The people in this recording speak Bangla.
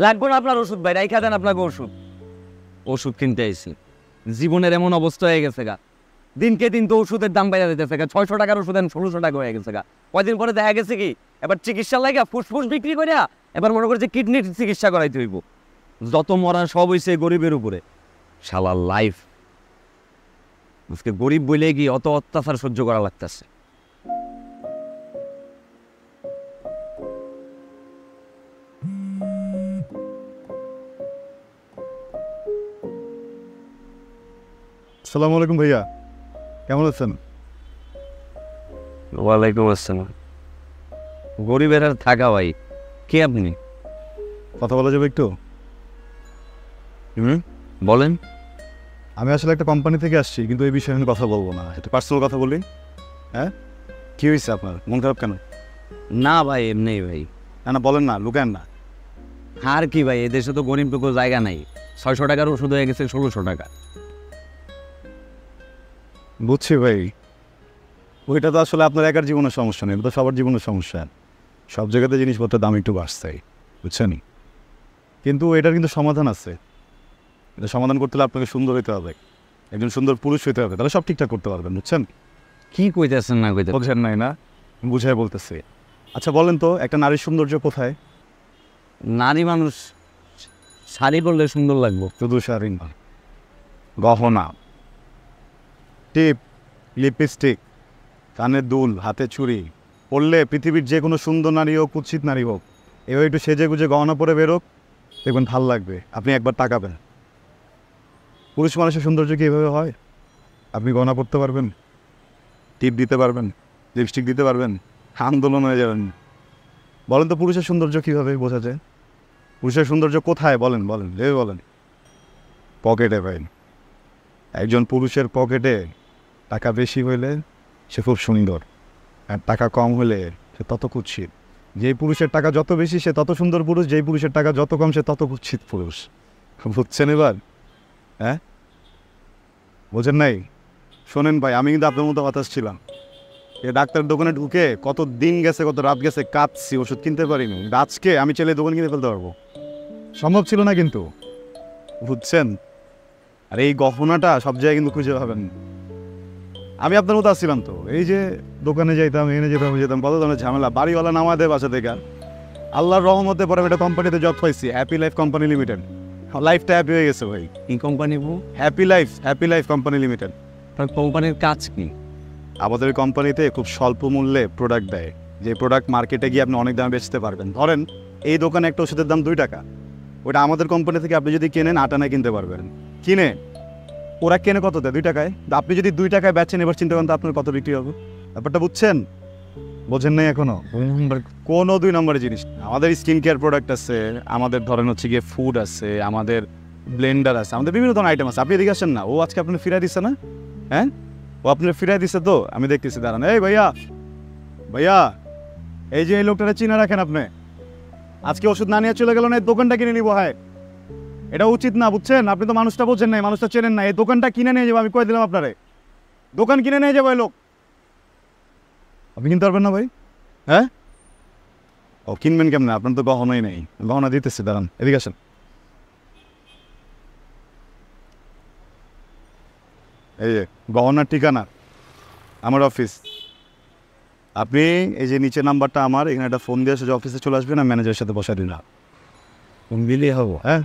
লাগবে না আপনার ওষুধ ভাই, রাইখা দেন আপনাকে ওষুধ। ওষুধ কিনতে আইছি, জীবনের এমন অবস্থা হয়ে গেছে গা, দিনকে দিন তো ওষুধের দাম বাইরে দিতেছে গা। 600 টাকার ওষুধ 1600 টাকা হয়ে গেছে গা। কয়দিন পরে দেখা গেছে কি এবার চিকিৎসা লাগা ফুসফুস বিক্রি করিয়া এবার মনে করছে কিডনির চিকিৎসা করাইতে হইব। যত মরা সব হইছে গরিবের উপরে। শালা লাইফ আজকে গরিব বলে কি অত অত্যাচার সহ্য করা লাগতেছে। আসসালামু আলাইকুম ভাইয়া, কেমন আছেন? ওয়ালাইকুম আসসালাম। গরিবের আর থাকা ভাই, কে আপনি? কথা বলা যাবে একটু? বলেন। আমি আসলে একটা কোম্পানি থেকে আসছি, কিন্তু এই বিষয়ে আমি কথা বলবো না, একটা পার্সোনাল কথা বলি। হ্যাঁ, কী হয়েছে আপনার? মন খারাপ কেন? না ভাই, এমনি ভাই। না না, বলেন না, লুকেন না। আর কি ভাই, এদেশে তো গরিব টুকু জায়গা নাই। 600 টাকার ওষুধ হয়ে গেছে 1600 টাকা। বুঝছি ভাই, ওইটা তো আসলে আপনার একার জীবনের সমস্যা নেই, এটা তো সবার জীবনের সমস্যা। সব জায়গাতে জিনিসপত্রের দাম একটু বাড়ছে, বুঝছেন? কিন্তু এটার কিন্তু সমাধান আছে। এটা সমাধান করতে হলে আপনাকে সুন্দর হইতে হবে, একজন সুন্দর পুরুষ হইতে হবে, তাহলে সব ঠিকঠাক করতে পারবেন, বুঝছেন? কি কইতেছেন না কইতে বুঝছেন নাই না? বুঝাই বলতেছি। আচ্ছা বলেন তো, একটা নারীর সৌন্দর্য কোথায়? নারী মানুষ শাড়ি পরলে সুন্দর লাগবো। শুধু শাড়ি না, গহনা, টিপ, লিপস্টিক, কানের দুল, হাতে চুড়ি পরলে পৃথিবীর যে কোনো সুন্দর নারী হোক, কুৎসিত নারী হোক, এভাবে একটু সেজে গুজে গহনা পরে বেরোক, দেখবেন ভাল লাগবে। আপনি একবার তাকাবেন। পুরুষ মানুষের সৌন্দর্য কি এভাবে হয়? আপনি গহনা পরতে পারবেন, টিপ দিতে পারবেন, লিপস্টিক দিতে পারবেন, আন্দোলন হয়ে যাবেন। বলেন তো, পুরুষের সৌন্দর্য কীভাবে বোঝা যায়? পুরুষের সৌন্দর্য কোথায় বলেন? বলেন, ভেবে বলেন। পকেটে ভাই, একজন পুরুষের পকেটে টাকা বেশি হইলে সে খুব সুন্দর, আর টাকা কম হলে সে তত কুৎসিত। যেই পুরুষের টাকা যত বেশি সে তত সুন্দর পুরুষ, যেই পুরুষের টাকা যত কম সে তত কুৎসিত পুরুষ। বুঝছেন এবার? হ্যাঁ, বোঝেন নাই? শোনেন ভাই, আমি কিন্তু আপনার মতো হতাশ ছিলাম। এই ডাক্তারের দোকানে ঢুকে কত দিন গেছে, কত রাত গেছে, কাঁদছি, ওষুধ কিনতে পারিনি। আজকে আমি চাইলে দোকান কিনে ফেলতে পারবো, সম্ভব ছিল না কিন্তু, বুঝছেন? আর এই গহনাটা সব জায়গায় কিন্তু খুঁজে পাবেন। আমি আপনার মতো আসছিলাম তো, এই যে দোকানে যাইতাম, এনে যেতাম, কত ধরনের ঝামেলা, বাড়িওয়ালা নামা দেয় বাসা থেকে। আল্লাহর রহমতে পরে একটা কোম্পানিতে জব পাইছি, হ্যাপি লাইফ কোম্পানি লিমিটেড। লাইফটা হ্যাপি হয়ে গেছে ভাই। কি company? Happy life company limited. কোম্পানির কাজ কি? আমাদের কোম্পানিতে খুব স্বল্প মূল্যে প্রোডাক্ট দেয়, যে প্রোডাক্ট মার্কেটে গিয়ে আপনি অনেক দামে বেচতে পারবেন। ধরেন এই দোকানে একটা ওষুধের দাম 2 টাকা, ওটা আমাদের কোম্পানি থেকে আপনি যদি কেনেন 8 আনায় কিনতে পারবেন। কিনে ওরা কেনে কত দেয়? 2 টাকায়। আপনি যদি 2 টাকায় বেচেন, এবার চিন্তা করেন তো আপনার কত বিক্রি হবে। ব্যাপারটা বুঝছেন? বোঝেন নাই এখনো? কোনো 2 নম্বরের জিনিস। আমাদের স্কিন কেয়ার প্রোডাক্ট আছে, আমাদের ধরেন হচ্ছে গিয়ে ফুড আছে, আমাদের ব্লেন্ডার আছে, আমাদের বিভিন্ন ধরনের আইটেম আছে। আপনি এদিকে আসেন না, ও আজকে আপনার ফিরাই দিচ্ছে না? হ্যাঁ, ও আপনার ফিরাই দিচ্ছে তো, আমি দেখতেছি, দাঁড়ান। এই ভাইয়া, ভাইয়া, এই যে এই লোকটারে চিনে রাখেন আপনি। আজকে ওষুধ না নিয়ে চলে গেল না, এই দোকানটা কিনে নিবো। হ্যাঁ, এটা উচিত না, বুঝছেন? আপনি তো মানুষটা বোঝেন নাই, মানুষটা চেনেন না। এই দোকানটা কিনে নিয়ে যাবো, আমি কয়ে দিলাম আপনারে, দোকান কিনে নিয়ে যাবো। এই লোক আপনি কিনতে পারবেন না ভাই? হ্যাঁ, ও কিনবেন কেমনে? আপনার তো গহনাই নেই। গহনা দিতেছি, দাঁড়ান, এদিকে আসেন। এই যে গহনার ঠিকানা, আমার অফিস। আপনি এই যে নিচে নাম্বারটা আমার, এখানে একটা ফোন দিয়ে এসে অফিসে চলে আসবেন, আর ম্যানেজারের সাথে বসা দিন। ফোন দিলেই হবো? হ্যাঁ,